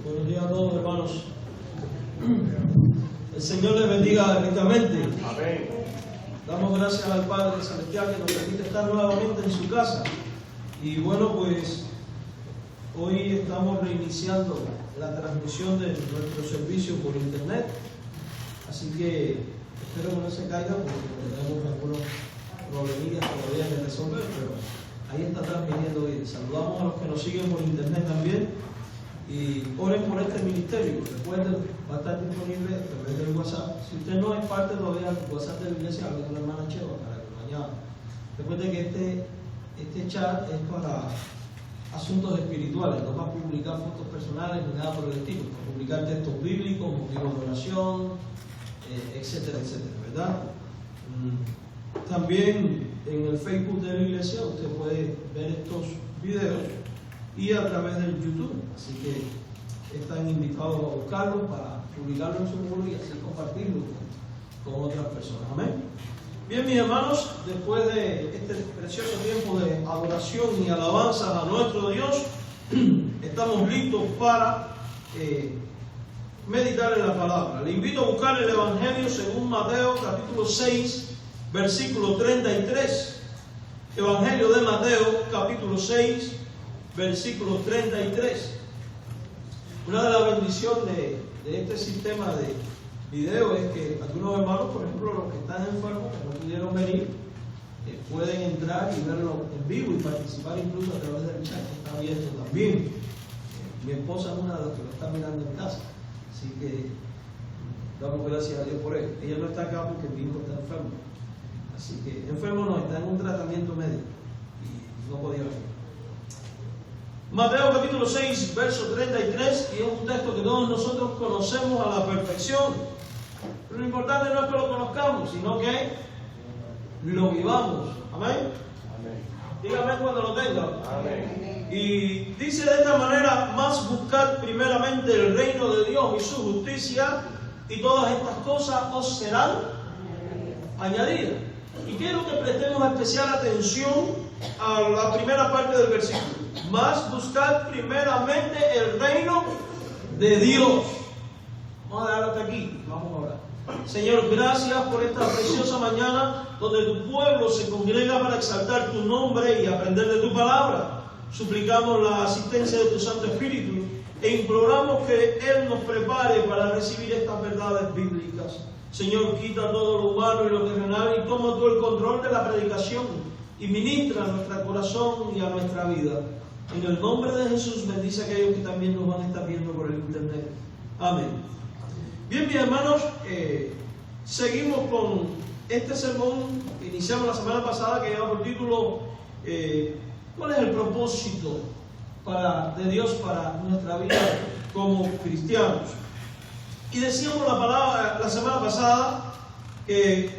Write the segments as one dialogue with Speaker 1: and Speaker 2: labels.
Speaker 1: Buenos días a todos, hermanos. El Señor les bendiga ricamente.
Speaker 2: Amén.
Speaker 1: Damos gracias al Padre Celestial que nos permite estar nuevamente en su casa. Y bueno, pues hoy estamos reiniciando la transmisión de nuestro servicio por internet. Así que espero que no se caiga porque tenemos algunos problemillas todavía que resolver, pero ahí está transmitiendo bien. Saludamos a los que nos siguen por internet también. Y oren por este ministerio. Recuerden, va a estar disponible a través del WhatsApp. Si usted no es parte todavía del WhatsApp de la iglesia, hable con la hermana Cheva para que lo añada. Recuerden que este chat es para asuntos espirituales, no para publicar fotos personales ni nada por el estilo, para publicar textos bíblicos, motivos de oración, etcétera, etcétera, ¿verdad? También en el Facebook de la iglesia usted puede ver estos videos y a través del YouTube, así que están invitados a buscarlo para publicarlo en su muro y así compartirlo con otras personas. Amén. Bien, mis hermanos, después de este precioso tiempo de adoración y alabanza a nuestro Dios, estamos listos para meditar en la palabra. Le invito a buscar el Evangelio según Mateo capítulo 6, versículo 33. Evangelio de Mateo capítulo 6, versículo 33. Una de las bendiciones de este sistema de video es que algunos hermanos, por ejemplo, los que están enfermos, que no pudieron venir, pueden entrar y verlo en vivo y participar incluso a través del chat que está abierto también. Mi esposa es una de las que lo está mirando en casa, así que damos gracias a Dios por él. Ella no está acá porque mi hijo está enfermo, así que enfermo no, está en un tratamiento médico y no podía venir. Mateo capítulo 6, verso 33, y es un texto que todos nosotros conocemos a la perfección. Pero lo importante no es que lo conozcamos, sino que lo vivamos. Amén.
Speaker 2: Amén.
Speaker 1: Dígame cuando lo tenga.
Speaker 2: Amén.
Speaker 1: Y dice de esta manera: más buscad primeramente el reino de Dios y su justicia, y todas estas cosas os serán añadidas. Y quiero que prestemos especial atención a la primera parte del versículo. Más buscar primeramente el reino de Dios. Vamos a dejarlo hasta aquí. Vamos a orar. Señor, gracias por esta preciosa mañana donde tu pueblo se congrega para exaltar tu nombre y aprender de tu palabra. Suplicamos la asistencia de tu Santo Espíritu e imploramos que Él nos prepare para recibir estas verdades bíblicas. Señor, quita todo lo humano y lo terrenal y toma tú el control de la predicación y ministra a nuestro corazón y a nuestra vida. En el nombre de Jesús, bendice a aquellos que también nos van a estar viendo por el internet. Amén. Bien, mis hermanos, seguimos con este sermón que iniciamos la semana pasada, que lleva por título ¿cuál es el propósito de Dios para nuestra vida como cristianos? Y decíamos la semana pasada que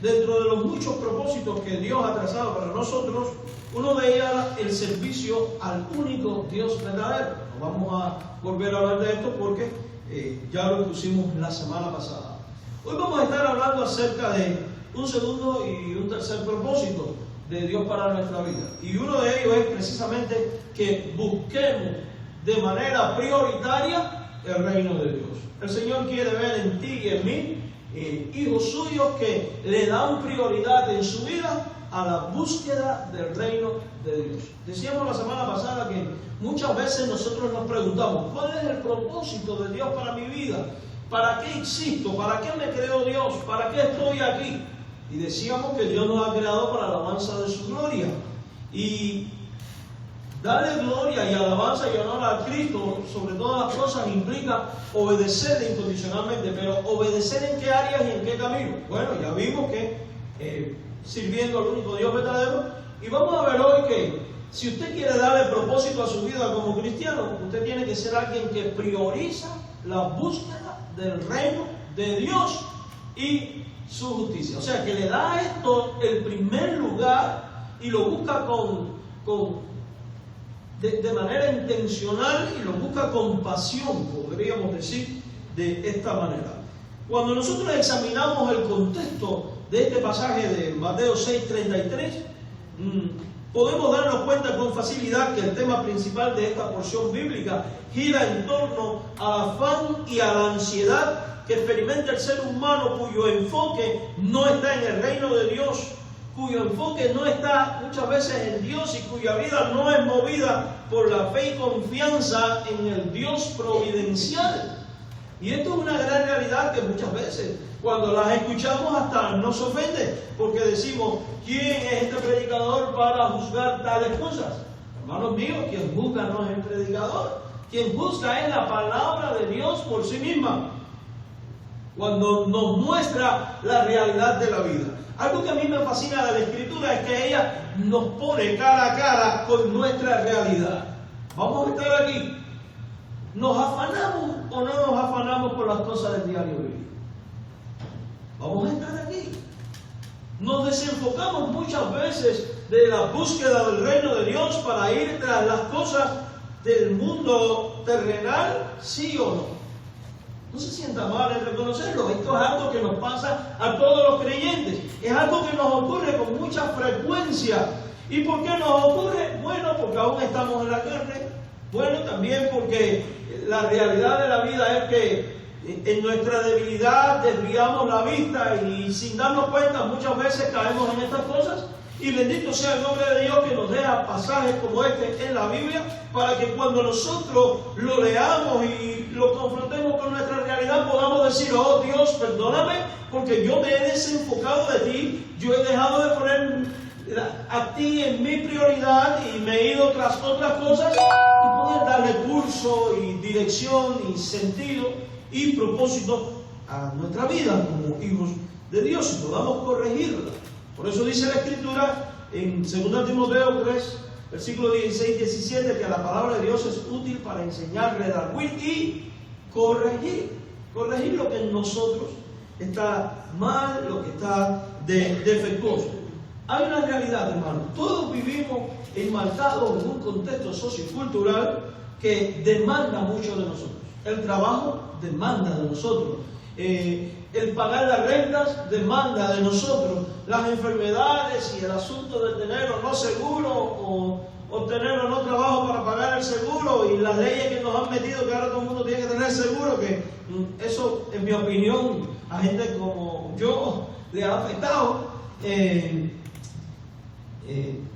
Speaker 1: dentro de los muchos propósitos que Dios ha trazado para nosotros, uno de ellos era el servicio al único Dios verdadero. No vamos a volver a hablar de esto porque ya lo pusimos la semana pasada. Hoy vamos a estar hablando acerca de un segundo y un tercer propósito de Dios para nuestra vida. Y uno de ellos es precisamente que busquemos de manera prioritaria el reino de Dios. El Señor quiere ver en ti y en mí hijos suyos que le dan prioridad en su vida a la búsqueda del reino de Dios. Decíamos la semana pasada que muchas veces nosotros nos preguntamos: ¿cuál es el propósito de Dios para mi vida? ¿Para qué existo? ¿Para qué me creó Dios? ¿Para qué estoy aquí? Y decíamos que Dios nos ha creado para la alabanza de su gloria. Y darle gloria y alabanza y honor a Cristo sobre todas las cosas implica obedecerle incondicionalmente. Pero ¿obedecer en qué áreas y en qué camino? Bueno, ya vimos que sirviendo al único Dios verdadero. Y vamos a ver hoy que si usted quiere darle propósito a su vida como cristiano, usted tiene que ser alguien que prioriza la búsqueda del reino de Dios y su justicia. O sea, que le da esto el primer lugar y lo busca de manera intencional y lo busca con pasión, podríamos decir de esta manera. Cuando nosotros examinamos el contexto de este pasaje de Mateo 6:33, podemos darnos cuenta con facilidad que el tema principal de esta porción bíblica gira en torno al afán y a la ansiedad que experimenta el ser humano, cuyo enfoque no está en el reino de Dios, cuyo enfoque no está muchas veces en Dios y cuya vida no es movida por la fe y confianza en el Dios providencial. Y esto es una gran realidad que muchas veces, cuando las escuchamos, hasta nos ofende, porque decimos, ¿quién es este predicador para juzgar tales cosas? Hermanos míos, quien juzga no es el predicador, quien juzga es la palabra de Dios por sí misma, cuando nos muestra la realidad de la vida. Algo que a mí me fascina de la Escritura es que ella nos pone cara a cara con nuestra realidad. Vamos a estar aquí. ¿Nos afanamos o no nos afanamos por las cosas del diario vivir? Vamos a estar aquí. Nos desenfocamos muchas veces de la búsqueda del reino de Dios para ir tras las cosas del mundo terrenal, ¿sí o no? No se sienta mal en reconocerlo. Esto es algo que nos pasa a todos los creyentes. Es algo que nos ocurre con mucha frecuencia. ¿Y por qué nos ocurre? Bueno, porque aún estamos en la carne. Bueno, también porque la realidad de la vida es que en nuestra debilidad desviamos la vista y sin darnos cuenta muchas veces caemos en estas cosas. Y bendito sea el nombre de Dios que nos deja pasajes como este en la Biblia para que cuando nosotros lo leamos y lo confrontemos con nuestra realidad podamos decir, oh Dios, perdóname porque yo me he desenfocado de ti, yo he dejado de poner a ti en mi prioridad y me he ido tras otras cosas, y poder darle curso y dirección y sentido y propósito a nuestra vida como hijos de Dios y podamos corregirla. Por eso dice la Escritura en 2 Timoteo 3, versículo 16-17, que la palabra de Dios es útil para enseñar, redarguir y corregir. Corregir lo que en nosotros está mal, lo que está defectuoso. Hay una realidad, hermano. Todos vivimos enmarcados en un contexto sociocultural que demanda mucho de nosotros. El trabajo demanda de nosotros. El pagar las rentas demanda de nosotros. Las enfermedades y el asunto de tener o no seguro o tener o no trabajo para pagar el seguro y las leyes que nos han metido que ahora todo el mundo tiene que tener seguro, que eso, en mi opinión, a gente como yo le ha afectado.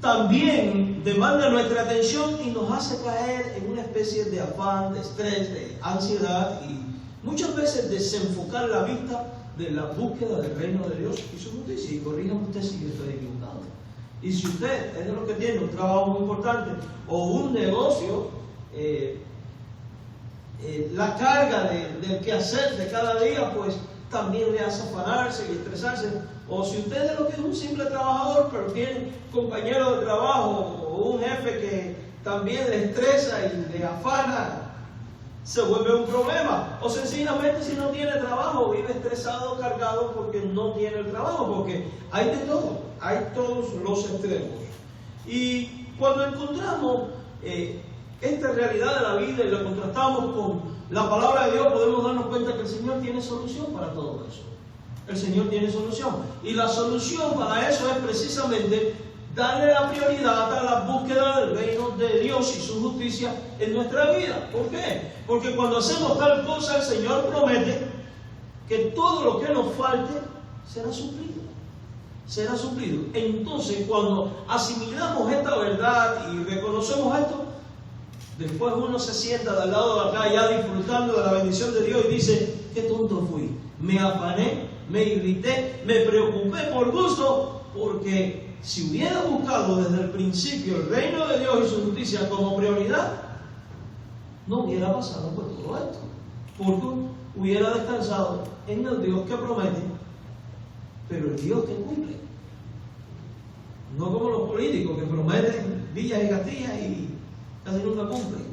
Speaker 1: También demanda nuestra atención y nos hace caer en una especie de afán, de estrés, de ansiedad y muchas veces desenfocar la vista de la búsqueda del reino de Dios y su justicia. Y corríjame usted si yo estoy equivocado. Y si usted es de los que tiene un trabajo muy importante o un negocio, la carga del quehacer de cada día, pues también le hace afanarse y estresarse. O si usted es de lo que es un simple trabajador, pero tiene compañero de trabajo o un jefe que también le estresa y le afana, se vuelve un problema. O sencillamente si no tiene trabajo, vive estresado, cargado porque no tiene el trabajo, porque hay de todo, hay todos los extremos. Y cuando encontramos esta realidad de la vida y la contrastamos con la palabra de Dios, podemos darnos cuenta que el Señor tiene solución para todo eso. El Señor tiene solución. Y la solución para eso es precisamente darle la prioridad a la búsqueda del reino de Dios y su justicia en nuestra vida. ¿Por qué? Porque cuando hacemos tal cosa, el Señor promete que todo lo que nos falte será suplido. Será suplido. Entonces, cuando asimilamos esta verdad y reconocemos esto, después uno se sienta del lado de acá ya disfrutando de la bendición de Dios y dice, qué tonto fui. Me afané, me irrité, me preocupé por gusto, porque si hubiera buscado desde el principio el reino de Dios y su justicia como prioridad, no hubiera pasado por todo esto, porque hubiera descansado en el Dios que promete, pero el Dios que cumple. No como los políticos que prometen villas y castillas y casi nunca cumplen.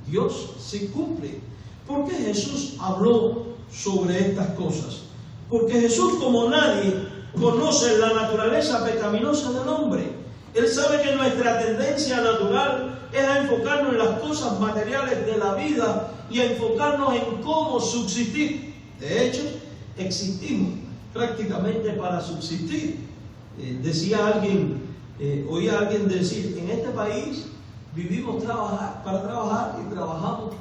Speaker 1: Dios sí cumple. ¿Por qué Jesús habló sobre estas cosas? Porque Jesús, como nadie, conoce la naturaleza pecaminosa del hombre. Él sabe que nuestra tendencia natural es a enfocarnos en las cosas materiales de la vida y a enfocarnos en cómo subsistir. De hecho, existimos prácticamente para subsistir. Decía alguien Oí a alguien decir, en este país vivimos para trabajar y trabajamos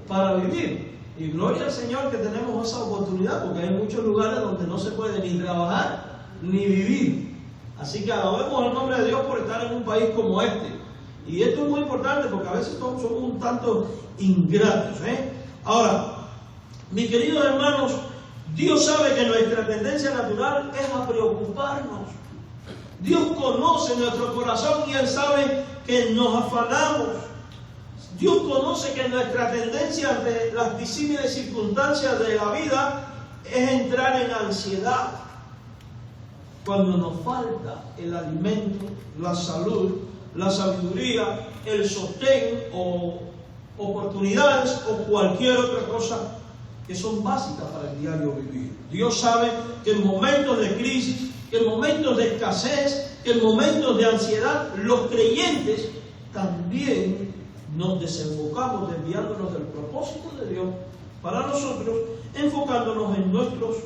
Speaker 1: para vivir. Y gloria al Señor que tenemos esa oportunidad, porque hay muchos lugares donde no se puede ni trabajar ni vivir. Así que alabemos el nombre de Dios por estar en un país como este. Y esto es muy importante porque a veces somos un tanto ingratos. Ahora, mis queridos hermanos, Dios sabe que nuestra tendencia natural es a preocuparnos. Dios conoce nuestro corazón y Él sabe que nos afanamos. Dios conoce que nuestra tendencia ante las disímiles circunstancias de la vida es entrar en ansiedad. Cuando nos falta el alimento, la salud, la sabiduría, el sostén o oportunidades o cualquier otra cosa que son básicas para el diario vivir. Dios sabe que en momentos de crisis, que en momentos de escasez, que en momentos de ansiedad, los creyentes también nos desenfocamos, desviándonos del propósito de Dios para nosotros, enfocándonos en nuestros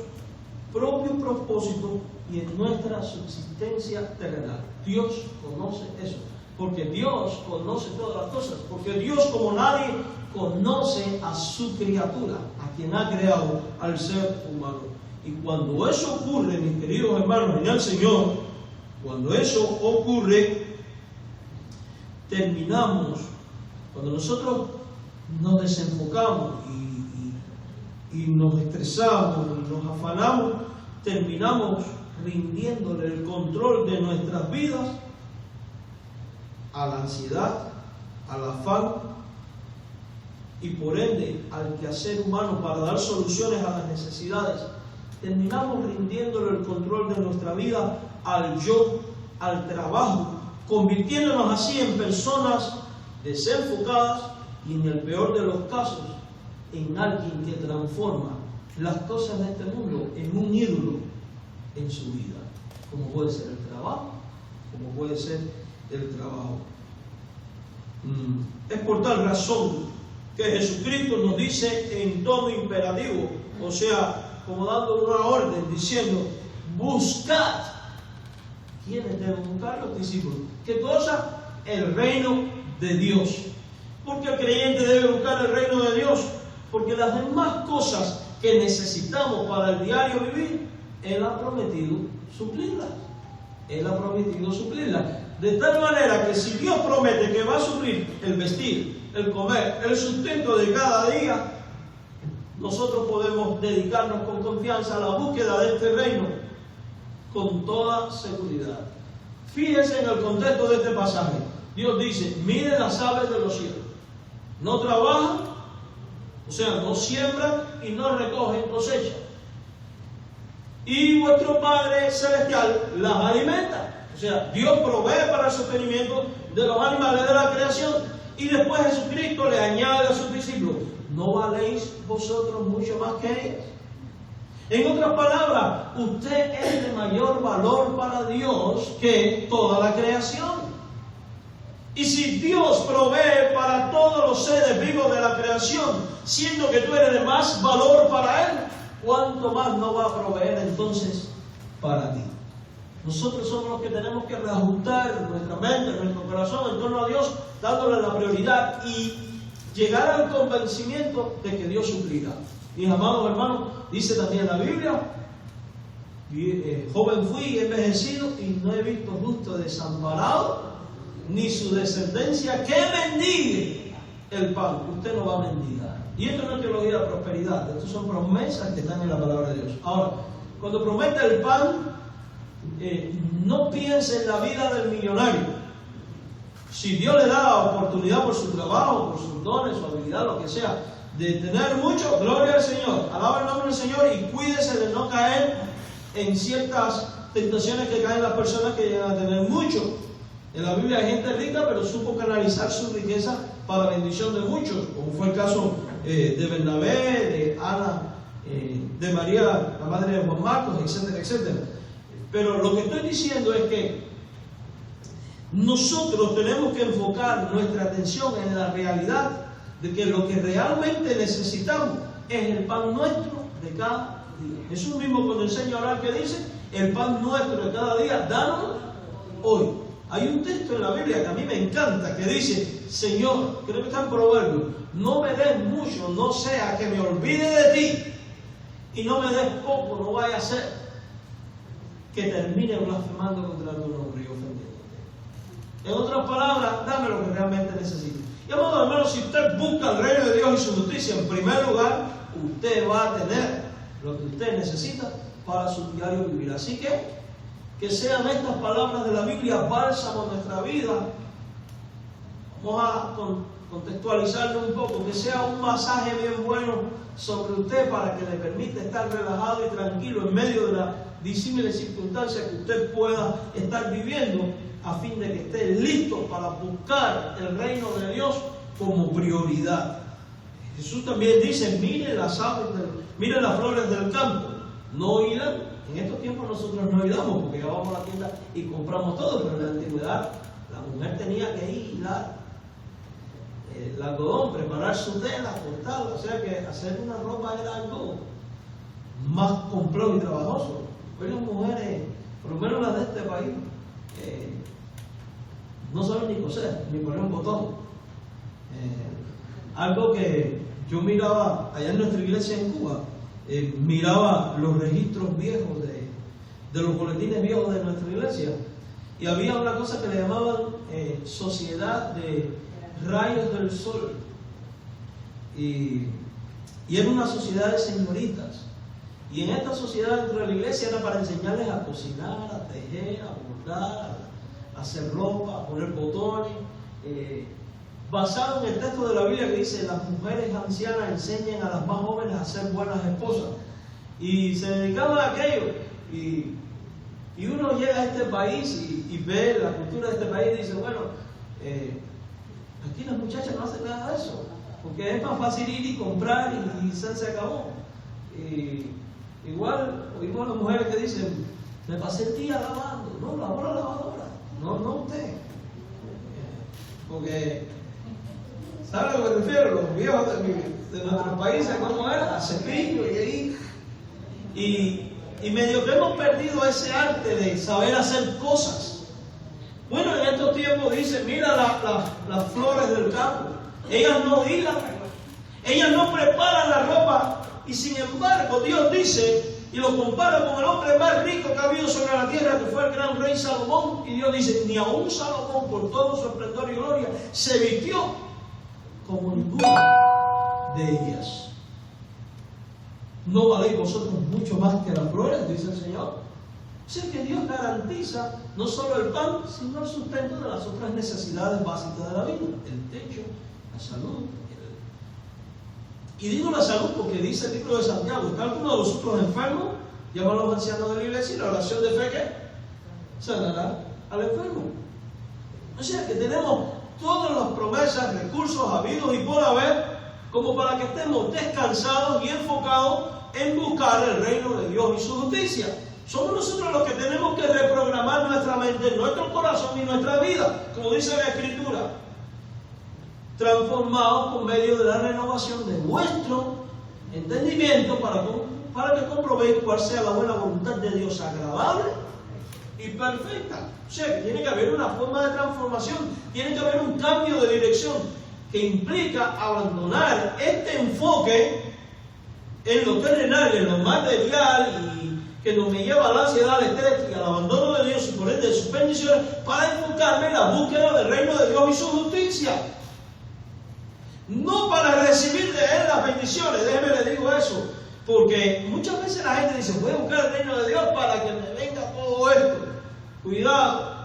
Speaker 1: propios propósitos y en nuestra subsistencia terrenal. Dios conoce eso, porque Dios conoce todas las cosas, porque Dios, como nadie, conoce a su criatura, a quien ha creado, al ser humano. Y cuando eso ocurre, mis queridos hermanos en el Señor, cuando eso ocurre, terminamos, cuando nosotros nos desenfocamos y nos estresamos y nos afanamos, terminamos rindiéndole el control de nuestras vidas a la ansiedad, al afán y por ende al quehacer humano para dar soluciones a las necesidades. Terminamos rindiéndole el control de nuestra vida al yo, al trabajo, convirtiéndonos así en personas desenfocadas y, en el peor de los casos, en alguien que transforma las cosas de este mundo en un ídolo en su vida, como puede ser el trabajo, como puede ser el trabajo. Es por tal razón que Jesucristo nos dice en tono imperativo, o sea, como dando una orden, diciendo, buscad. ¿Quiénes deben buscar? Los discípulos. ¿Qué cosa? El reino de Dios. ¿Por qué el creyente debe buscar el reino de Dios? Porque las demás cosas que necesitamos para el diario vivir, Él ha prometido suplirlas. Él ha prometido suplirlas. De tal manera que si Dios promete que va a suplir el vestir, el comer, el sustento de cada día, nosotros podemos dedicarnos con confianza a la búsqueda de este reino con toda seguridad. Fíjense en el contexto de este pasaje. Dios dice, miren las aves de los cielos. No trabajan, o sea, no siembran y no recogen cosecha. Y vuestro Padre Celestial las alimenta. O sea, Dios provee para el sostenimiento de los animales de la creación. Y después Jesucristo le añade a sus discípulos, ¿no valéis vosotros mucho más que ellos? En otras palabras, usted es de mayor valor para Dios que toda la creación. Y si Dios provee para todos los seres vivos de la creación, siendo que tú eres de más valor para Él, ¿cuánto más no va a proveer entonces para ti? Nosotros somos los que tenemos que reajustar nuestra mente, nuestro corazón en torno a Dios, dándole la prioridad y llegar al convencimiento de que Dios suplirá. Mis amados hermanos, dice también la Biblia, joven fui y envejecido y no he visto justo desamparado, ni su descendencia que mendigue el pan. Usted no va a mendigar. Y esto no es teología de prosperidad, estas son promesas que están en la palabra de Dios. Ahora, cuando promete el pan, no piense en la vida del millonario. Si Dios le da la oportunidad por su trabajo, por sus dones, su habilidad, lo que sea, de tener mucho, gloria al Señor, alaba el nombre del Señor y cuídese de no caer en ciertas tentaciones que caen las personas que llegan a tener mucho. En la Biblia hay gente rica, pero supo canalizar su riqueza para la bendición de muchos, como fue el caso de Bernabé, de Ana, de María, la madre de Juan Marcos, etcétera, etcétera. Pero lo que estoy diciendo es que nosotros tenemos que enfocar nuestra atención en la realidad de que lo que realmente necesitamos es el pan nuestro de cada día. Jesús mismo cuando enseña a orar, ¿qué dice? El pan nuestro de cada día, danos hoy. Hay un texto en la Biblia que a mí me encanta, que dice, Señor, creo que está en Proverbios, no me des mucho, no sea que me olvide de ti, y no me des poco, no vaya a ser que termine blasfemando contra tu nombre y ofendiéndote. En otras palabras, dame lo que realmente necesito. Y amados hermanos, si usted busca el reino de Dios y su justicia en primer lugar, usted va a tener lo que usted necesita para su diario vivir. Así que sean estas palabras de la Biblia bálsamo en nuestra vida. Vamos a contextualizarlo un poco, que sea un masaje bien bueno sobre usted para que le permita estar relajado y tranquilo en medio de las disímiles circunstancias que usted pueda estar viviendo, a fin de que esté listo para buscar el reino de Dios como prioridad. Jesús también dice, miren las flores del campo, no hilan. En estos tiempos nosotros no hilamos porque ya vamos a la tienda y compramos todo, pero en la antigüedad la mujer tenía que hilar el algodón, preparar su tela, cortarla, o sea que hacer una ropa era algo más complejo y trabajoso. Hoy las mujeres, por lo menos las de este país, no saben ni coser, ni poner un botón. Algo que yo miraba allá en nuestra iglesia en Cuba, miraba los registros viejos de los boletines viejos de nuestra iglesia, y había una cosa que le llamaban Sociedad de Rayos del Sol, y era una sociedad de señoritas, y en esta sociedad dentro de la iglesia era para enseñarles a cocinar, a tejer, a bordar, a hacer ropa, a poner botones, basado en el texto de la Biblia que dice, las mujeres ancianas enseñan a las más jóvenes a ser buenas esposas, y se dedicaban a aquello. Y uno llega a este país y ve la cultura de este país y dice, bueno, aquí las muchachas no hacen nada de eso, porque es más fácil ir y comprar y se acabó. Igual oímos a las mujeres que dicen, me pasé el día lavando. No, lavó la lavadora, no usted, porque ¿saben a lo que me refiero? Los viejos de nuestros países, ¿cómo era? A cepillo y medio que hemos perdido ese arte de saber hacer cosas. Bueno, en estos tiempos dicen, mira las flores del campo, ellas no hilan, ellas no preparan la ropa, y sin embargo Dios dice, y lo compara con el hombre más rico que ha habido sobre la tierra, que fue el gran rey Salomón, y Dios dice, ni aún Salomón, por todo su esplendor y gloria, se vistió como ninguna de ellas. ¿No valéis vosotros mucho más que las flores?, dice el Señor. O sea que Dios garantiza no solo el pan, sino el sustento de las otras necesidades básicas de la vida: el techo, la salud. Y digo la salud porque dice el libro de Santiago, ¿está alguno de vosotros enfermo? Llama a los ancianos de la iglesia y la oración de fe, ¿qué? Sanará al enfermo. O sea que tenemos todas las promesas, recursos habidos y por haber, como para que estemos descansados y enfocados en buscar el reino de Dios y su justicia. Somos nosotros los que tenemos que reprogramar nuestra mente, nuestro corazón y nuestra vida, como dice la Escritura, transformados por medio de la renovación de vuestro entendimiento para que comprobéis cuál sea la buena voluntad de Dios, agradable y perfecta. O sea que tiene que haber una forma de transformación, tiene que haber un cambio de dirección que implica abandonar este enfoque en lo terrenal, en lo material, y que nos me lleva a la ansiedad, al estrés y al abandono de Dios y por ende de sus bendiciones, para enfocarme en la búsqueda del reino de Dios y su justicia. No para recibir de Él las bendiciones, déjeme le digo eso, porque muchas veces la gente dice, voy a buscar el reino de Dios para que me venga todo esto. Cuidado,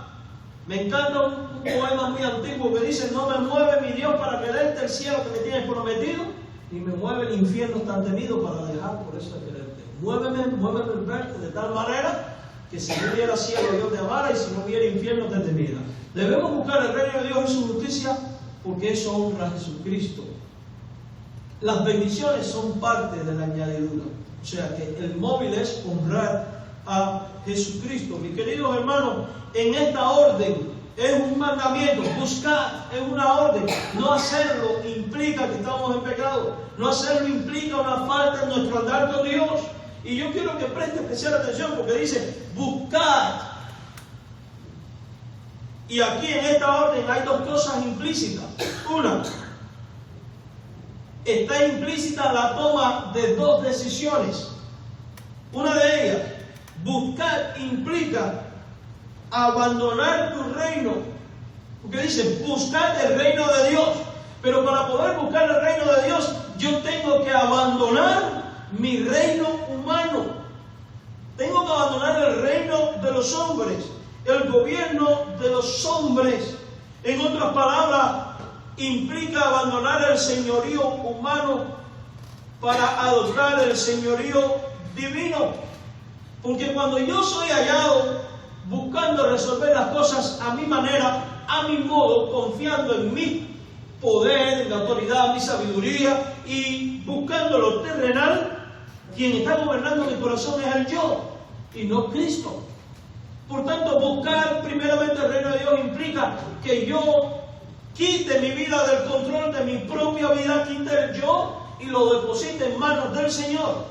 Speaker 1: me encanta un poema muy antiguo que dice, no me mueve mi Dios para quererte el cielo que me tienes prometido, ni me mueve el infierno tan temido para dejar por eso de quererte. Muéveme el verte de tal manera que si no hubiera cielo yo te amara y si no hubiera infierno te temiera. Debemos buscar el reino de Dios y su justicia porque eso honra a Jesucristo. Las bendiciones son parte de la añadidura. O sea que el móvil es honrar a Jesucristo. Mis queridos hermanos, en esta orden es un mandamiento. Buscar es una orden. No hacerlo implica que estamos en pecado. No hacerlo implica una falta en nuestro andar con Dios. Y yo quiero que preste especial atención porque dice buscar. Y aquí en esta orden hay dos cosas implícitas. Una, está implícita la toma de dos decisiones. Una de ellas, buscar implica abandonar tu reino. Porque dice, buscar el reino de Dios. Pero para poder buscar el reino de Dios, yo tengo que abandonar mi reino humano. Tengo que abandonar el reino de los hombres, el gobierno de los hombres. En otras palabras, implica abandonar el señorío humano para adoptar el señorío divino. Porque cuando yo soy hallado buscando resolver las cosas a mi manera, a mi modo, confiando en mi poder, en mi autoridad, mi sabiduría y buscando lo terrenal, quien está gobernando mi corazón es el yo y no Cristo. Por tanto, buscar primeramente el reino de Dios implica que yo quite mi vida del control de mi propia vida, quite el yo y lo deposite en manos del Señor.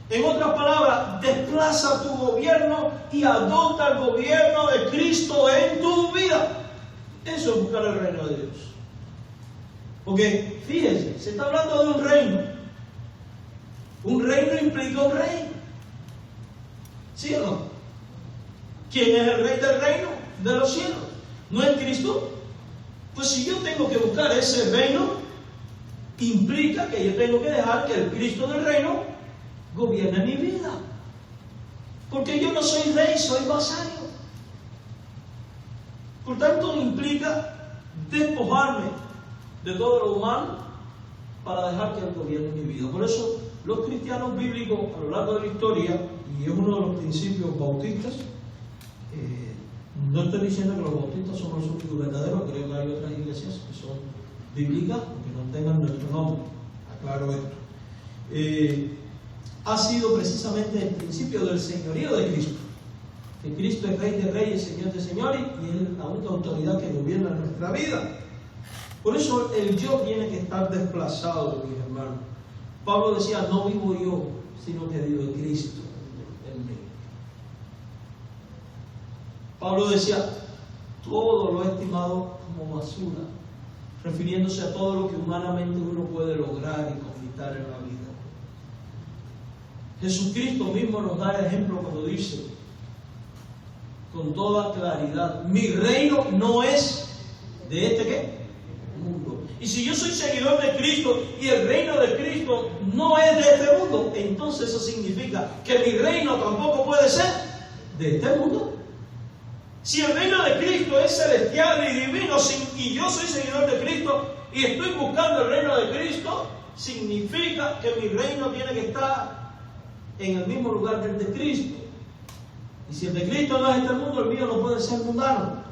Speaker 1: En otras palabras, desplaza tu gobierno y adopta el gobierno de Cristo en tu vida. Eso es buscar el reino de Dios. Porque, fíjense, se está hablando de un reino. Un reino implica un rey. ¿Sí o no? ¿Quién es el rey del reino? De los cielos. ¿No es Cristo? Pues si yo tengo que buscar ese reino, implica que yo tengo que dejar que el Cristo del reino gobierne mi vida. Porque yo no soy rey, soy vasallo. Por tanto, implica despojarme de todo lo humano para dejar que Él gobierne mi vida. Por eso, los cristianos bíblicos a lo largo de la historia, y es uno de los principios bautistas, no estoy diciendo que los bautistas son los únicos verdaderos, creo que hay otras iglesias que son bíblicas, aunque no tengan nuestro nombre, aclaro esto. Ha sido precisamente el principio del señorío de Cristo, que Cristo es Rey de Reyes, Señor de Señores, y es la única autoridad que gobierna nuestra vida. Por eso el yo tiene que estar desplazado, mis hermanos. Pablo decía, no vivo yo, sino que vive Cristo en mí. Pablo decía, todo lo he estimado como basura, refiriéndose a todo lo que humanamente uno puede lograr y conquistar en la vida. Jesucristo mismo nos da el ejemplo cuando dice, con toda claridad, mi reino no es de este ¿qué? Mundo. Y si yo soy seguidor de Cristo y el reino de Cristo no es de este mundo, entonces eso significa que mi reino tampoco puede ser de este mundo. Si el reino de Cristo es celestial y divino y yo soy seguidor de Cristo y estoy buscando el reino de Cristo, significa que mi reino tiene que estar en el mismo lugar que el de Cristo. Y si el de Cristo no es este mundo, el mío no puede ser mundano.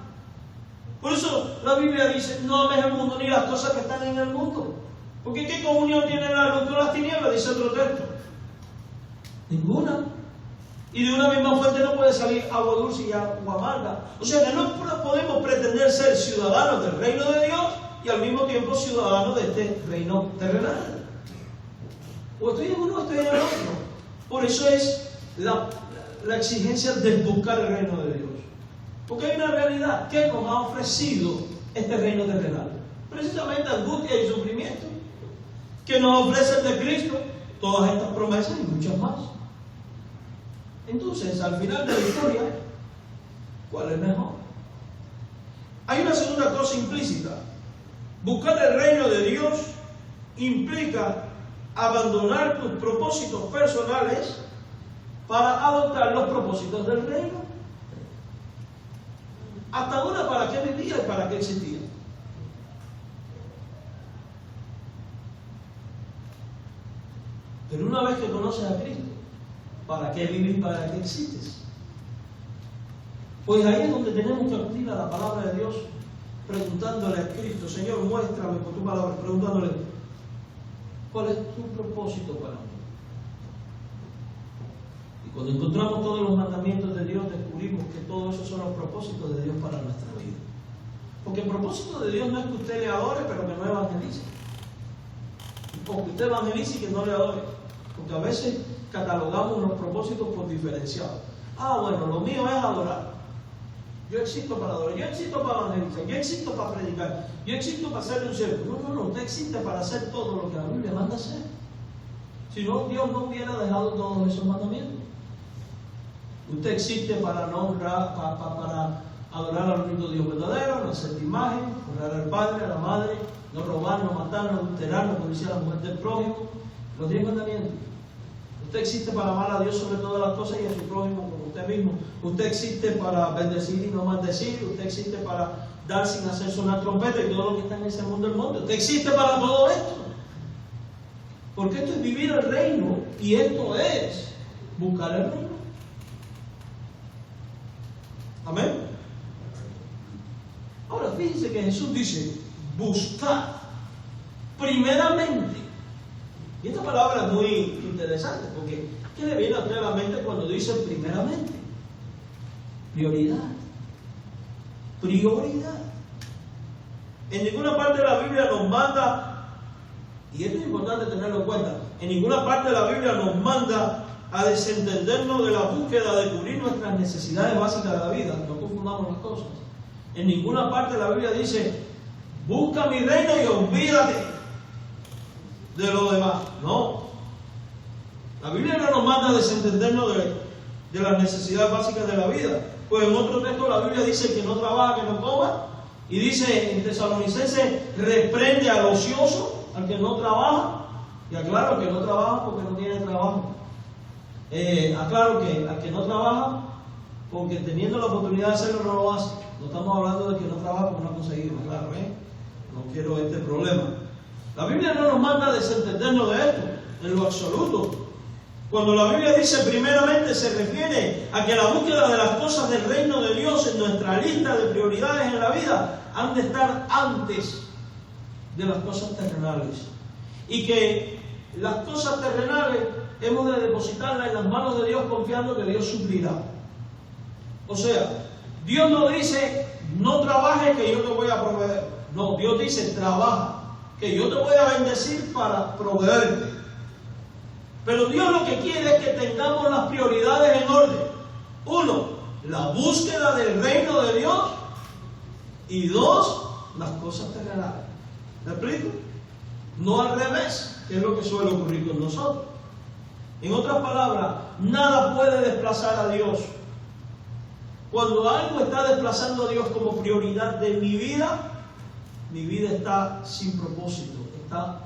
Speaker 1: Por eso la Biblia dice, no ames el mundo ni las cosas que están en el mundo. Porque ¿qué comunión tiene la luz con las tinieblas? Dice otro texto. Ninguna. Y de una misma fuente no puede salir agua dulce y agua amarga. O sea que no podemos pretender ser ciudadanos del reino de Dios y al mismo tiempo ciudadanos de este reino terrenal. O estoy en uno o estoy en el otro. Por eso es la exigencia de buscar el reino de Dios. Porque hay una realidad que nos ha ofrecido este reino terrenal. Precisamente angustia y sufrimiento. Que nos ofrece el de Cristo todas estas promesas y muchas más. Entonces, al final de la historia, ¿cuál es mejor? Hay una segunda cosa implícita. Buscar el reino de Dios implica abandonar tus propósitos personales para adoptar los propósitos del reino. Hasta ahora, ¿para qué vivía y para qué existía? Pero una vez que conoces a Cristo, ¿para qué vivir? ¿Para qué existes? Pues ahí es donde tenemos que acudir a la palabra de Dios, preguntándole a Cristo, Señor, muéstrame por tu palabra, preguntándole, ¿cuál es tu propósito para mí? Y cuando encontramos todos los mandamientos de Dios, descubrimos que todos esos son los propósitos de Dios para nuestra vida. Porque el propósito de Dios no es que usted le adore, pero que no evangelice. O que usted evangelice y que no le adore. Porque a veces catalogamos los propósitos por diferenciado. Bueno, lo mío es adorar. Yo existo para adorar, yo existo para evangelizar, yo existo para predicar, yo existo para ser un siervo. No, usted existe para hacer todo lo que la Biblia manda hacer. Si no, Dios no hubiera dejado todos esos mandamientos. Usted existe para honrar, para adorar al único Dios verdadero, no hacer imagen, honrar al Padre, a la Madre, no robar, no matar, no adulterar, no codiciar a la mujer del prójimo. Los 10 mandamientos. Usted existe para amar a Dios sobre todas las cosas y a su prójimo como usted mismo. Usted existe para bendecir y no maldecir. Usted existe para dar sin hacer sonar trompeta y todo lo que está en ese mundo del mundo. Usted existe para todo esto. Porque esto es vivir el reino y esto es buscar el reino. Amén. Ahora fíjense que Jesús dice, buscar primeramente. Y esta palabra es muy interesante, porque ¿qué le viene a usted a la mente cuando dice primeramente? Prioridad. Prioridad. En ninguna parte de la Biblia nos manda, y esto es importante tenerlo en cuenta, en ninguna parte de la Biblia nos manda a desentendernos de la búsqueda de cubrir nuestras necesidades básicas de la vida. No confundamos las cosas. En ninguna parte de la Biblia dice, busca mi reino y olvídate de lo demás. No. La Biblia no nos manda a desentendernos de las necesidades básicas de la vida. Pues en otro texto la Biblia dice que no trabaja, que no coma. Y dice en Tesalonicenses, reprende al ocioso, al que no trabaja. Y aclaro que no trabaja porque no tiene trabajo. Aclaro que al que no trabaja, porque teniendo la oportunidad de hacerlo no lo hace. No estamos hablando de que no trabaja porque no ha conseguido, claro, no quiero este problema. La Biblia no nos manda a desentendernos de esto, en lo absoluto. Cuando la Biblia dice primeramente, se refiere a que la búsqueda de las cosas del reino de Dios en nuestra lista de prioridades en la vida han de estar antes de las cosas terrenales. Y que las cosas terrenales hemos de depositarlas en las manos de Dios confiando que Dios suplirá. O sea, Dios no dice, no trabajes que yo te voy a proveer. No, Dios dice, trabaja, que yo te voy a bendecir para proveerte. Pero Dios lo que quiere es que tengamos las prioridades en orden. 1, la búsqueda del reino de Dios. Y 2, las cosas terrenales. ¿Me explico? No al revés, que es lo que suele ocurrir con nosotros. En otras palabras, nada puede desplazar a Dios. Cuando algo está desplazando a Dios como prioridad de mi vida está sin propósito, está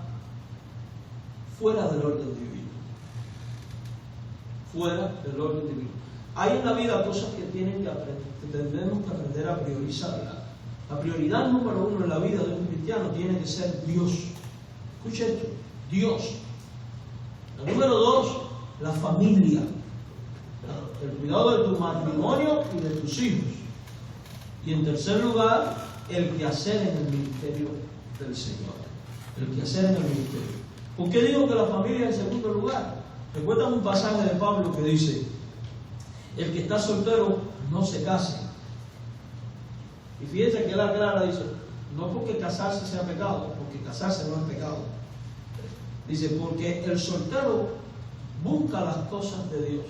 Speaker 1: fuera del orden divino. Fuera del orden divino. Hay en la vida cosas que tenemos que aprender a priorizar. La prioridad número 1 en la vida de un cristiano tiene que ser Dios. Escuche esto, Dios. La número 2, la familia. El cuidado de tu matrimonio y de tus hijos. Y en tercer lugar, el quehacer en el ministerio del Señor. El quehacer en el ministerio. ¿Por qué digo que la familia es en segundo lugar? Recuerdan un pasaje de Pablo que dice, el que está soltero no se case. Y fíjense que él aclara, dice, no porque casarse sea pecado, porque casarse no es pecado. Dice, porque el soltero busca las cosas de Dios,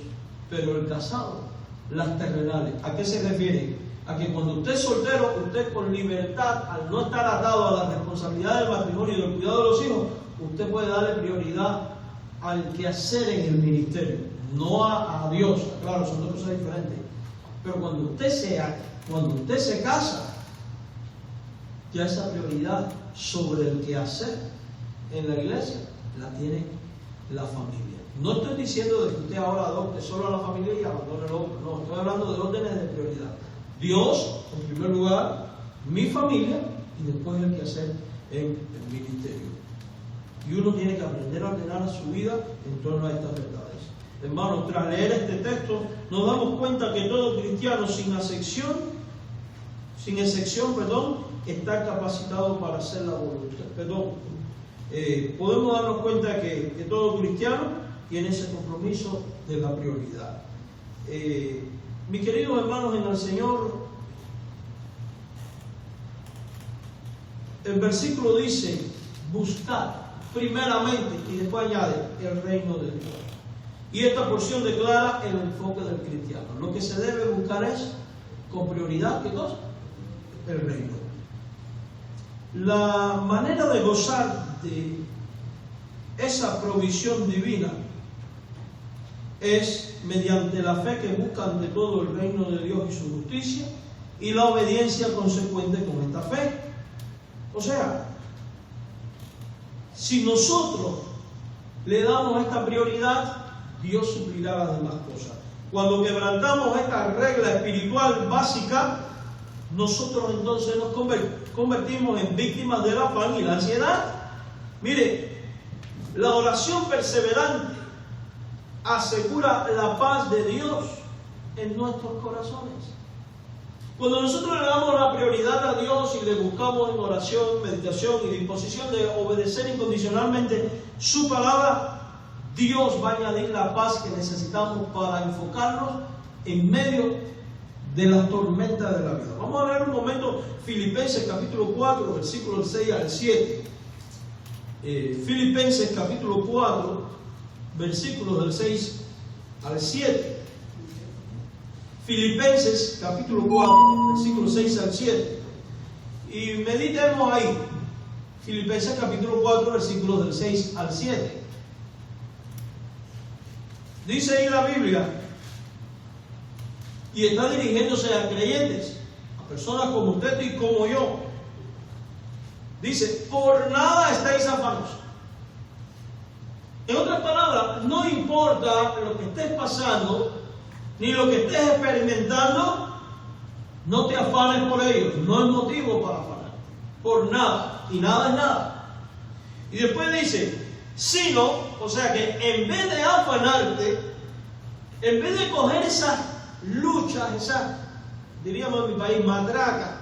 Speaker 1: pero el casado las terrenales. ¿A qué se refiere? A que cuando usted es soltero, usted con libertad, al no estar atado a la responsabilidad del matrimonio y del cuidado de los hijos, usted puede darle prioridad al quehacer en el ministerio, no a Dios. Claro, son dos cosas diferentes. Pero cuando usted se casa, ya esa prioridad sobre el quehacer en la iglesia la tiene la familia. No estoy diciendo de que usted ahora adopte solo a la familia y abandone el otro. No, estoy hablando de órdenes de prioridad. Dios, en primer lugar, mi familia y después el quehacer en el ministerio. Y uno tiene que aprender a ordenar su vida en torno a estas verdades. Hermanos, tras leer este texto, nos damos cuenta que todo cristiano, sin excepción, está capacitado para hacer la voluntad. Podemos darnos cuenta que todo cristiano tiene ese compromiso de la prioridad. Mis queridos hermanos en el Señor, el versículo dice, buscar primeramente, y después añade, el reino de Dios. Y esta porción declara el enfoque del cristiano. Lo que se debe buscar es con prioridad, ¿qué cosa? El reino. La manera de gozar de esa provisión divina es mediante la fe que busca ante todo el reino de Dios y su justicia y la obediencia consecuente con esta fe. O sea, si nosotros le damos esta prioridad, Dios suplirá las demás cosas. Cuando quebrantamos esta regla espiritual básica, nosotros entonces nos convertimos en víctimas del afán y la ansiedad. Mire, la oración perseverante asegura la paz de Dios en nuestros corazones. Cuando nosotros le damos la prioridad a Dios y le buscamos en oración, meditación y disposición de obedecer incondicionalmente su palabra, Dios va a añadir la paz que necesitamos para enfocarnos en medio de las tormentas de la vida. Vamos a leer un momento Filipenses capítulo 4, versículos 6 al 7. Filipenses capítulo 4, versículos del 6 al 7. Filipenses capítulo 4, versículos 6 al 7. Y meditemos ahí. Filipenses capítulo 4, versículos del 6 al 7. Dice ahí la Biblia, y está dirigiéndose a creyentes, a personas como usted y como yo. Dice, por nada estáis afanosos. En otras palabras, no importa lo que estés pasando, ni lo que estés experimentando, no te afanes por ello. No es motivo para afanar. Por nada. Y nada es nada. Y después dice, sino, o sea que en vez de afanarte, en vez de coger esas luchas, esas, diríamos en mi país, matraca,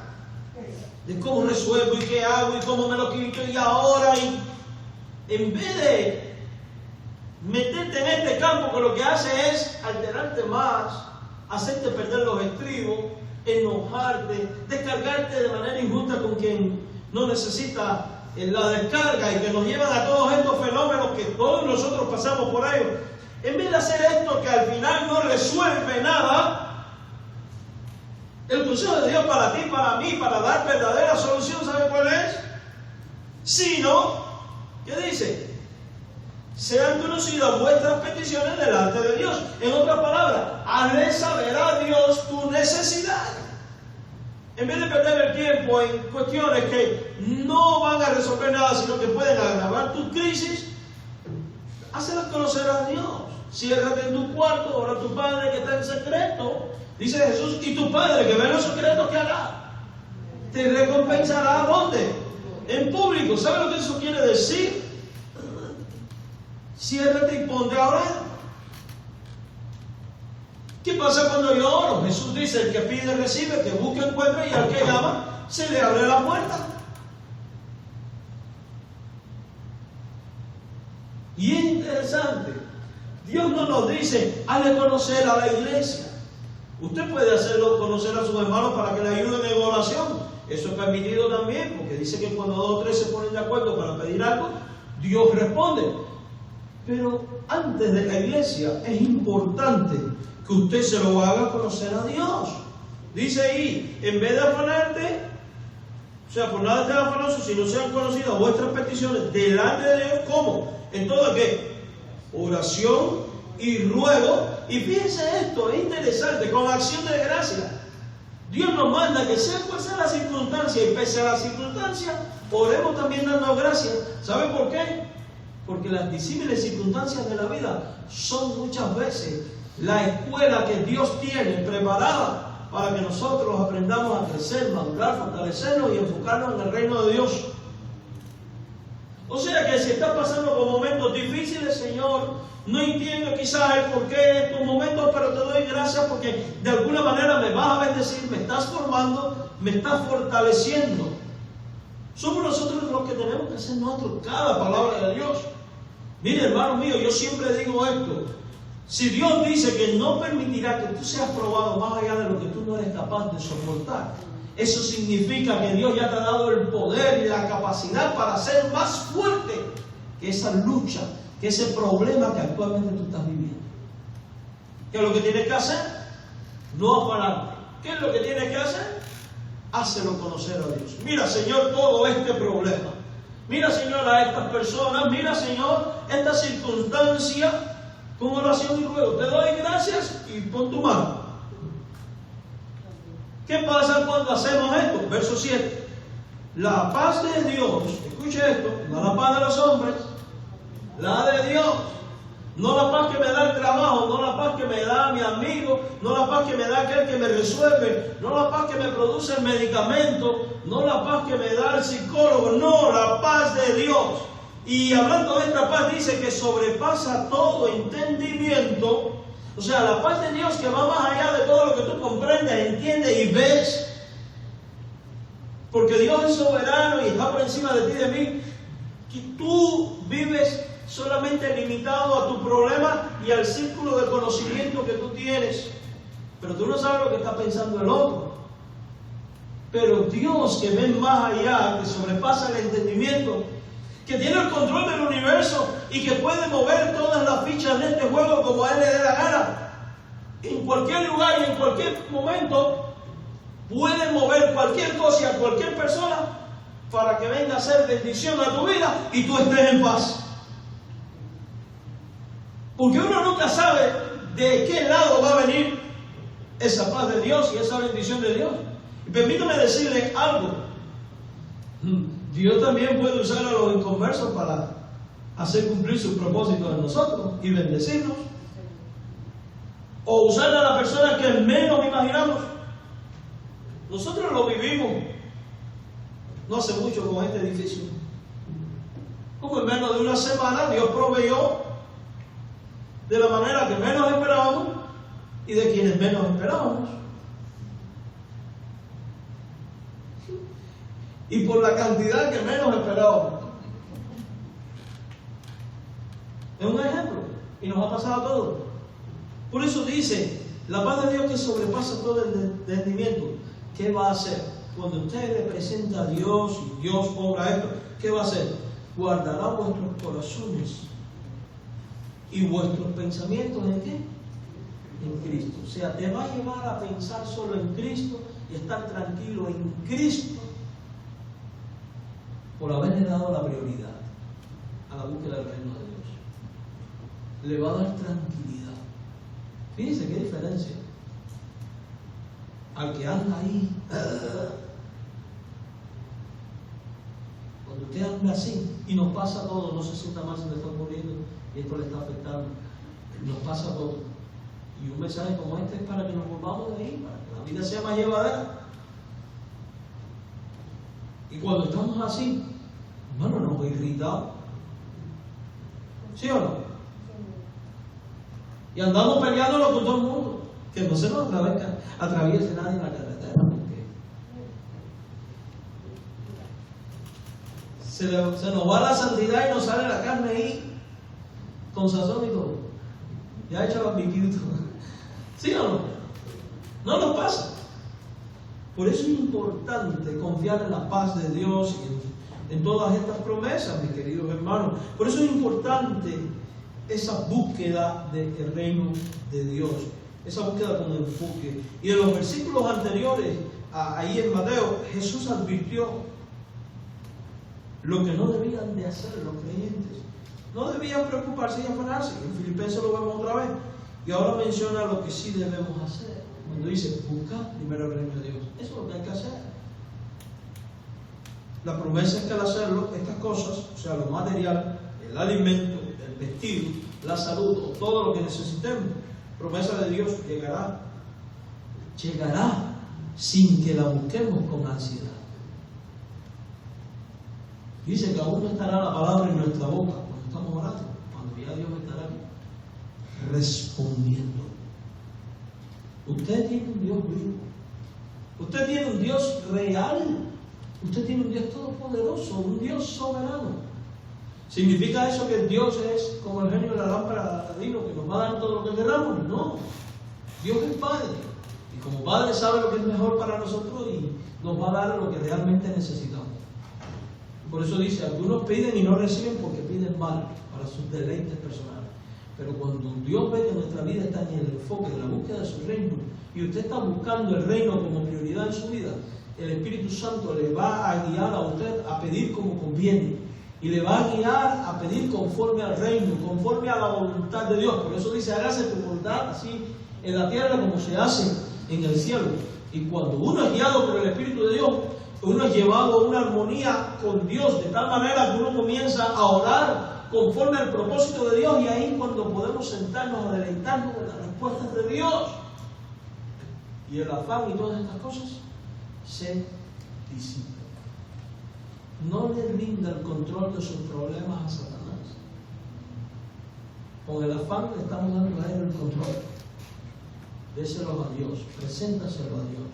Speaker 1: de cómo resuelvo y qué hago y cómo me lo quito y ahora, y en vez de meterte en este campo que lo que hace es alterarte más, hacerte perder los estribos, enojarte, descargarte de manera injusta con quien no necesita la descarga y que nos llevan a todos estos fenómenos que todos nosotros pasamos por ellos. En vez de hacer esto que al final no resuelve nada, el consejo de Dios para ti, para mí, para dar verdadera solución, ¿sabe cuál es? Sino, ¿qué dice? Sean conocidas vuestras peticiones delante de Dios. En otras palabras, hazle saber a Dios tu necesidad. En vez de perder el tiempo en cuestiones que no van a resolver nada, sino que pueden agravar tu crisis, hácelas conocer a Dios. Ciérrate en tu cuarto, ora a tu Padre que está en secreto. Dice Jesús, y tu Padre que ve en los secretos, ¿qué hará? Te recompensará, ¿dónde? En público. ¿Sabe lo que eso quiere decir? Ciérrate y ponte a orar. ¿Qué pasa cuando yo oro? Jesús dice, el que pide recibe, el que busca encuentra y al que llama se le abre la puerta. Y es interesante, Dios no nos dice, hazle conocer a la iglesia. Usted puede hacerlo conocer a sus hermanos para que le ayuden en oración. Eso es permitido también, porque dice que cuando 2 o 3 se ponen de acuerdo para pedir algo, Dios responde. Pero antes de la iglesia es importante que usted se lo haga conocer a Dios. Dice ahí, en vez de afanarte, o sea, por nada estén afanosos, si no sean conocidas vuestras peticiones delante de Dios, ¿cómo? En todo qué? Oración y ruego. Y fíjense esto, es interesante, con acción de gracia. Dios nos manda que sea cual sea la circunstancia, y pese a la circunstancia, oremos también dando gracias. ¿Sabe por qué? Porque las disímiles circunstancias de la vida son muchas veces la escuela que Dios tiene preparada para que nosotros aprendamos a crecer, madurar, fortalecernos y enfocarnos en el reino de Dios. O sea que si estás pasando por momentos difíciles, Señor, no entiendo quizás el porqué de estos momentos, pero te doy gracias porque de alguna manera me vas a bendecir, me estás formando, me estás fortaleciendo. Somos nosotros los que tenemos que hacer nosotros cada palabra de Dios. Mire, hermano mío, yo siempre digo esto. Si Dios dice que no permitirá que tú seas probado más allá de lo que tú no eres capaz de soportar, eso significa que Dios ya te ha dado el poder y la capacidad para ser más fuerte que esa lucha, que ese problema que actualmente tú estás viviendo. ¿Qué es lo que tienes que hacer? No afanarte. ¿qué es lo que tienes que hacer? Hácelo conocer a Dios. Mira, Señor, todo este problema. Mira, Señor, a estas personas. Mira, Señor, esta circunstancia. Con oración y ruego. Te doy gracias y pon tu mano. ¿Qué pasa cuando hacemos esto? Verso 7. La paz de Dios, escuche esto, no la paz de los hombres, la de Dios. No la paz que me da el trabajo, no la paz que me da mi amigo, no la paz que me da aquel que me resuelve, no la paz que me produce el medicamento, no la paz que me da el psicólogo, no, la paz de Dios. Y hablando de esta paz dice que sobrepasa todo entendimiento, o sea, la paz de Dios que va más allá de todo lo que tú comprendes, entiendes y ves. Porque Dios es soberano y está por encima de ti y de mí. Que tú vives solamente limitado a tu problema y al círculo de conocimiento que tú tienes. Pero tú no sabes lo que está pensando el otro. Pero Dios, que ve más allá, que sobrepasa el entendimiento, que tiene el control del universo y que puede mover todas las fichas de este juego como a Él le dé la gana, en cualquier lugar y en cualquier momento, puede mover cualquier cosa y a cualquier persona para que venga a hacer bendición a tu vida y tú estés en paz. Porque uno nunca sabe de qué lado va a venir esa paz de Dios y esa bendición de Dios. Y permítame decirle algo. Dios también puede usar a los inconversos para hacer cumplir sus propósitos en nosotros y bendecirnos. O usar a la persona que menos imaginamos. Nosotros lo vivimos no hace mucho con este edificio. Como en menos de una semana Dios proveyó de la manera que menos esperábamos y de quienes menos esperábamos. Y por la cantidad que menos esperábamos. Es un ejemplo y nos ha pasado a todos. Por eso dice, la paz de Dios que sobrepasa todo el entendimiento. ¿Qué va a hacer? Cuando usted le presenta a Dios y Dios obra esto, ¿qué va a hacer? Guardará vuestros corazones y vuestros pensamientos ¿en qué? En Cristo. O sea, te va a llevar a pensar solo en Cristo y estar tranquilo en Cristo por haberle dado la prioridad a la búsqueda del reino de Dios. Le va a dar tranquilidad. Fíjense qué diferencia. Al que anda ahí, cuando usted anda así y nos pasa todo, no se sienta mal si le está muriendo y esto le está afectando, nos pasa todo. Y un mensaje como este es para que nos volvamos de ahí, para que la vida sea más llevadera. Y cuando estamos así, hermano, nos irritamos. ¿Sí o no? Y andamos peleándolo con todo el mundo. Que no se nos atraviese nadie en la carretera. Porque se nos va la santidad y nos sale la carne ahí con sazón y todo. Ya hecho barbecue y todo. ¿Sí o no? No nos pasa. Por eso es importante confiar en la paz de Dios y en todas estas promesas, mis queridos hermanos. Por eso es importante esa búsqueda del reino de Dios. Esa búsqueda con enfoque. Y en los versículos anteriores, ahí en Mateo, Jesús advirtió lo que no debían de hacer los creyentes. No debían preocuparse y afanarse. En Filipenses lo vemos otra vez. Y ahora menciona lo que sí debemos hacer. Cuando dice, busca primero el reino de Dios. Eso es lo que hay que hacer. La promesa es que al hacerlo, estas cosas, o sea, lo material, el alimento, el vestido, la salud, o todo lo que necesitemos, promesa de Dios llegará. Llegará sin que la busquemos con ansiedad. Dice que aún no estará la palabra en nuestra boca cuando estamos orando, cuando ya Dios estará respondiendo. Usted tiene un Dios vivo. Usted tiene un Dios real. Usted tiene un Dios todopoderoso, un Dios soberano. ¿Significa eso que Dios es como el genio de la lámpara de Aladino, que nos va a dar todo lo que queramos? No. Dios es Padre. Y como Padre sabe lo que es mejor para nosotros y nos va a dar lo que realmente necesitamos. Por eso dice, algunos piden y no reciben porque piden mal para sus deleites personales. Pero cuando Dios ve que nuestra vida está en el enfoque de la búsqueda de su reino, y usted está buscando el reino como prioridad en su vida, el Espíritu Santo le va a guiar a usted a pedir como conviene. Y le va a guiar a pedir conforme al reino, conforme a la voluntad de Dios. Por eso dice, hágase tu voluntad así en la tierra como se hace en el cielo. Y cuando uno es guiado por el Espíritu de Dios, uno es llevado a una armonía con Dios, de tal manera que uno comienza a orar conforme al propósito de Dios, y ahí cuando podemos sentarnos a deleitarnos de las respuestas de Dios. Y el afán y todas estas cosas se disipan. No le rinda el control de sus problemas a Satanás. Con el afán le estamos dando a él el control. Déselos a Dios, preséntaselo a Dios.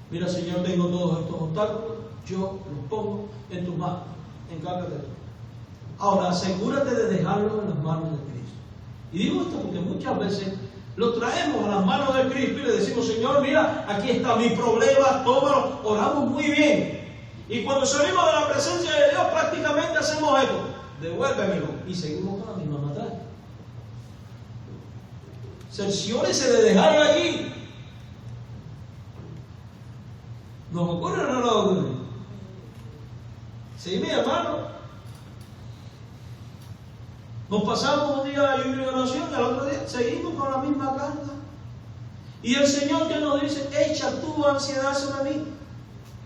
Speaker 1: Mira, Señor, tengo todos estos obstáculos, yo los pongo en tus manos, encárgate de tú. Ahora, asegúrate de dejarlo en las manos de Cristo. Y digo esto porque muchas veces lo traemos a las manos de Cristo y le decimos, Señor, mira, aquí está mi problema, tómalo. Oramos muy bien. Y cuando salimos de la presencia de Dios, prácticamente hacemos esto: devuélvemelo. Y seguimos con la misma batalla. Cerciórese de dejarlo allí. ¿Nos ocurre o no nos ocurre? Sí, mi hermano. Nos pasamos un día de ayuno y oración, y al otro día seguimos con la misma carga. Y el Señor que nos dice, echa tu ansiedad sobre mí.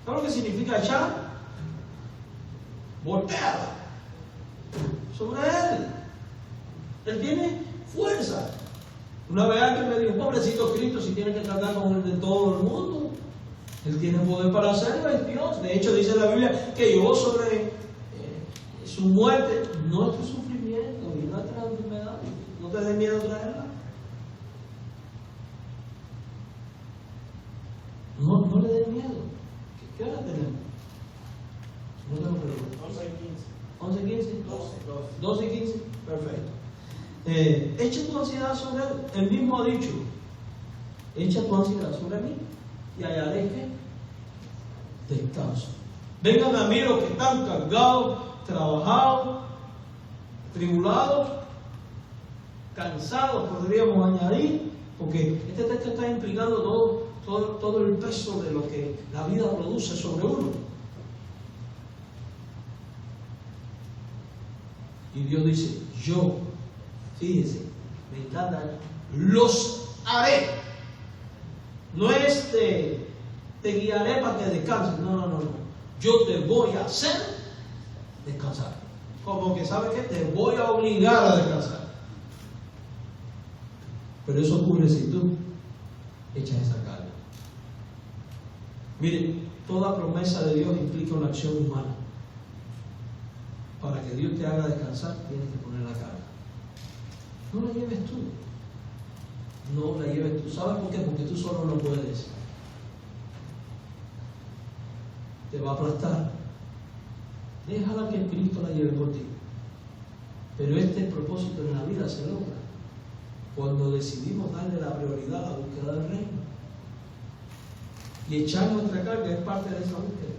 Speaker 1: ¿Sabes lo que significa echar? Volteada sobre Él. Él tiene fuerza. Una vez alguien me dijo, pobrecito Cristo, si tiene que tratar con el de todo el mundo. Él tiene poder para hacerlo, es Dios. De hecho, dice la Biblia que llevó sobre su muerte nuestro sufrimiento y nuestra enfermedad. No te dé miedo traerla. No le dé miedo. ¿Qué hora tenemos? No tengo problema. 11 y 15. 12 y 15. Perfecto. Echa tu ansiedad sobre Él. Él mismo ha dicho, echa tu ansiedad sobre mí y hallaré que descanso. Vengan a mí los que están cargados, trabajados, tribulados, cansados, podríamos añadir, porque este texto está implicando todo el peso de lo que la vida produce sobre uno. Y Dios dice, yo, fíjese, me encanta, los haré. No es te guiaré para que descanses. No. Yo te voy a hacer descansar. Como que, ¿sabes qué? Te voy a obligar a descansar. Pero eso ocurre si tú echas esa carga. Mire, toda promesa de Dios implica una acción humana. Para que Dios te haga descansar, tienes que poner la carga. No la lleves tú. No la lleves tú. ¿Sabes por qué? Porque tú solo no puedes. Te va a aplastar. Déjala que Cristo la lleve por ti. Pero este propósito en la vida se logra cuando decidimos darle la prioridad a la búsqueda del reino. Y echar nuestra carga es parte de esa búsqueda.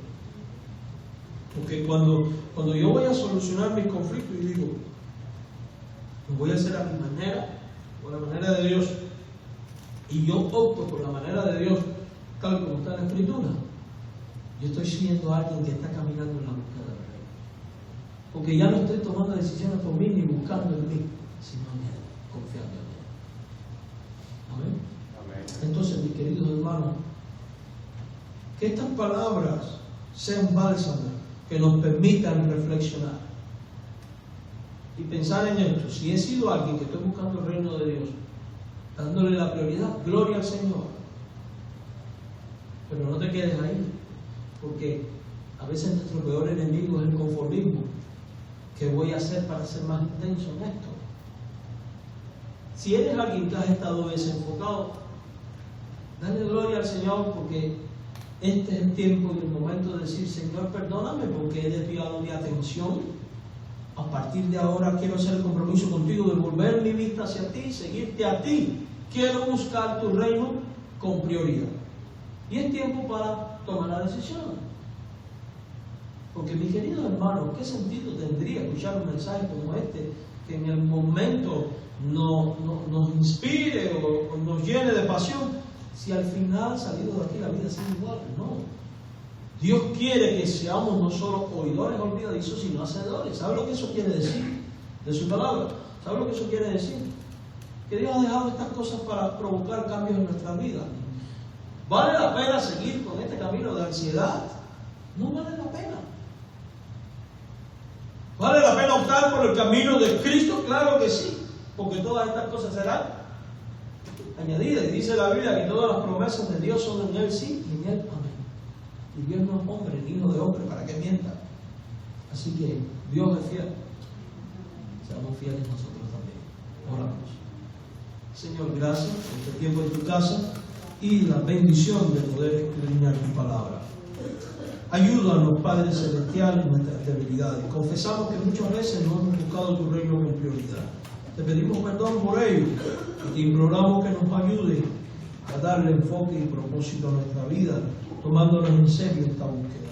Speaker 1: Porque cuando yo voy a solucionar mis conflictos y digo, lo voy a hacer a mi manera, por la manera de Dios, y yo opto por la manera de Dios, tal como está en la Escritura, yo estoy siendo alguien que está caminando en la búsqueda del reino. Porque ya no estoy tomando decisiones por mí ni buscando en mí, sino en Él, confiando en Él. Amén. Entonces, mis queridos hermanos, que estas palabras sean bálsamos que nos permitan reflexionar y pensar en esto. Si he sido alguien que estoy buscando el reino de Dios, dándole la prioridad, gloria al Señor. Pero no te quedes ahí, porque a veces nuestro peor enemigo es el conformismo. ¿Qué voy a hacer para ser más intenso en esto? Si eres alguien que has estado desenfocado, dale gloria al Señor, porque este es el tiempo y el momento de decir, Señor, perdóname porque he desviado mi atención. A partir de ahora quiero hacer el compromiso contigo de volver mi vista hacia ti, seguirte a ti. Quiero buscar tu reino con prioridad. Y es tiempo para tomar la decisión. Porque, mis queridos hermanos, ¿qué sentido tendría escuchar un mensaje como este, que en el momento nos inspire o nos llene de pasión, si al final salido de aquí la vida sigue igual. No. Dios quiere que seamos no solo oidores olvidadizos, sino hacedores. ¿Sabe lo que eso quiere decir? De su palabra. ¿Sabe lo que eso quiere decir? Que Dios ha dejado estas cosas para provocar cambios en nuestras vidas. ¿Vale la pena seguir con este camino de ansiedad? No vale la pena. ¿Vale la pena optar por el camino de Cristo? Claro que sí, porque todas estas cosas serán añadidas. Y dice la Biblia que todas las promesas de Dios son en Él sí y en Él amén. Y Dios no es hombre, ni hijo de hombre, para que mienta. Así que Dios es fiel. Seamos fieles nosotros también. Oramos. Señor, gracias por este tiempo en tu casa y la bendición de poder escudriñar tu palabra. Ayúdanos, Padre Celestial, en nuestras debilidades. Confesamos que muchas veces no hemos buscado tu reino con prioridad. Te pedimos perdón por ello y te imploramos que nos ayude a darle enfoque y propósito a nuestra vida, tomándonos en serio esta búsqueda.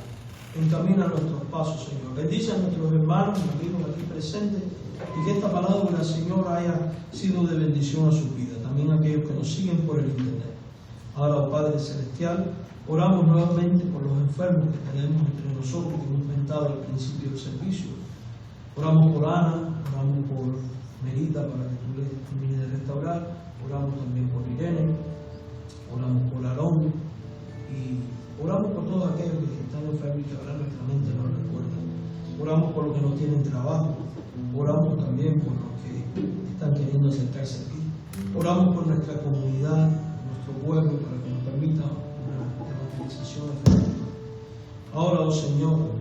Speaker 1: Encamina nuestros pasos, Señor. Bendice a nuestros hermanos y amigos aquí presentes y que esta palabra, Señor, haya sido de bendición a su vida. También a aquellos que nos siguen por el internet. Ahora, oh Padre Celestial, oramos nuevamente por los enfermos que tenemos entre nosotros, que hemos comentado al principio del servicio. Oramos por Ana, oramos por Merita para que tú le termines de restaurar. Oramos también por Irene, oramos por Aarón y oramos por todos aquellos que están enfermos y que ahora nuestra mente no recuerda. Oramos por los que no tienen trabajo. Oramos también por los que están queriendo acercarse a ti. Oramos por nuestra comunidad, nuestro pueblo, para que nos permita una evangelización efectiva. Ahora, oh Señor,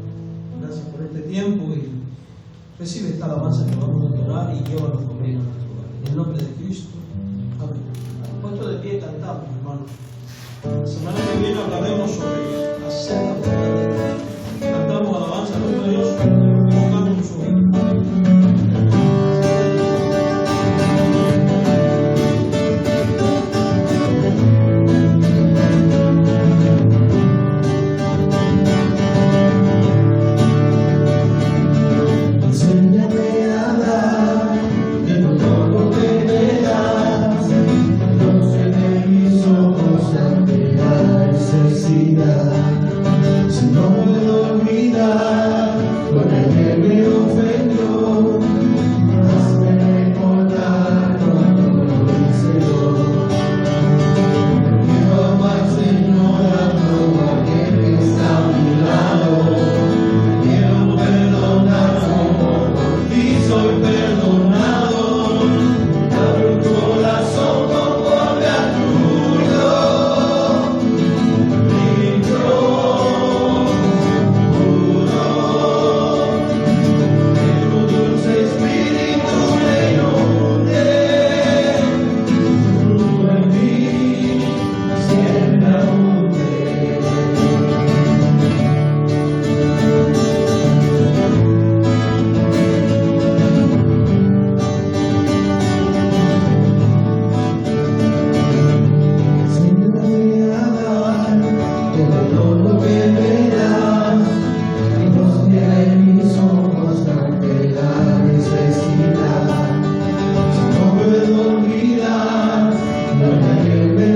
Speaker 1: gracias por este tiempo y recibe esta alabanza que vamos a adorar y llévanos conmigo a nuestro hogar. En el nombre de Cristo. Amén. Puesto de pie cantamos, hermanos. La semana que viene hablaremos sobre hacer la voluntad de Dios. Cantamos alabanza al nombre de Dios. Pongamos su oído.
Speaker 2: Si no puedo olvidar lo que me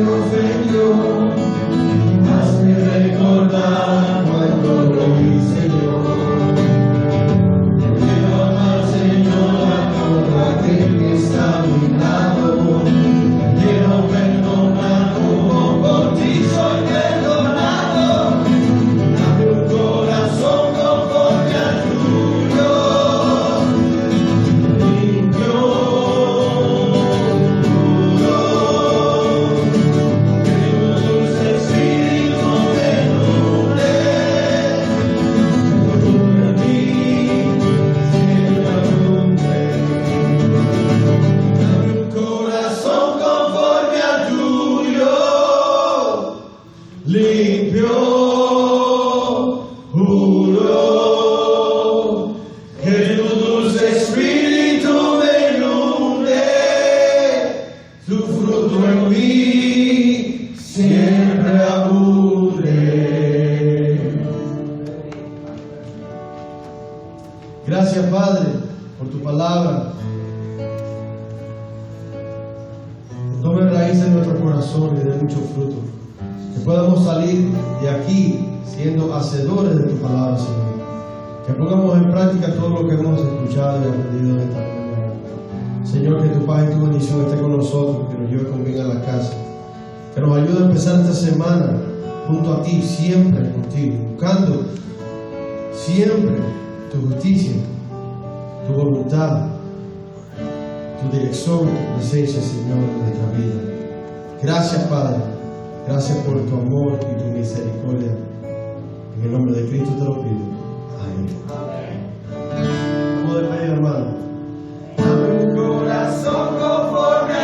Speaker 2: ofendió, hazme recordar cuando lo hice yo. Quiero amar, Señor, a todo aquel que está a mi lado. Quiero perdonar como por ti soy perdonado. Abre un corazón conforme a tuyo. Gracias, Padre, por tu palabra. Tome raíz raíces de nuestro corazón y dé mucho fruto. Que podamos salir de aquí siendo hacedores de tu palabra, Señor. Que pongamos en práctica todo lo que hemos escuchado y aprendido en esta mañana. Señor, que tu paz y tu bendición esté con nosotros, que nos lleve con bien a la casa. Que nos ayude a empezar esta semana junto a ti, siempre contigo, buscando siempre tu justicia, tu voluntad, tu dirección, tu presencia, Señor, en nuestra vida. Gracias, Padre. Gracias por tu amor y tu misericordia. En el nombre de Cristo te lo pido. Amén. Vamos de pie, hermano.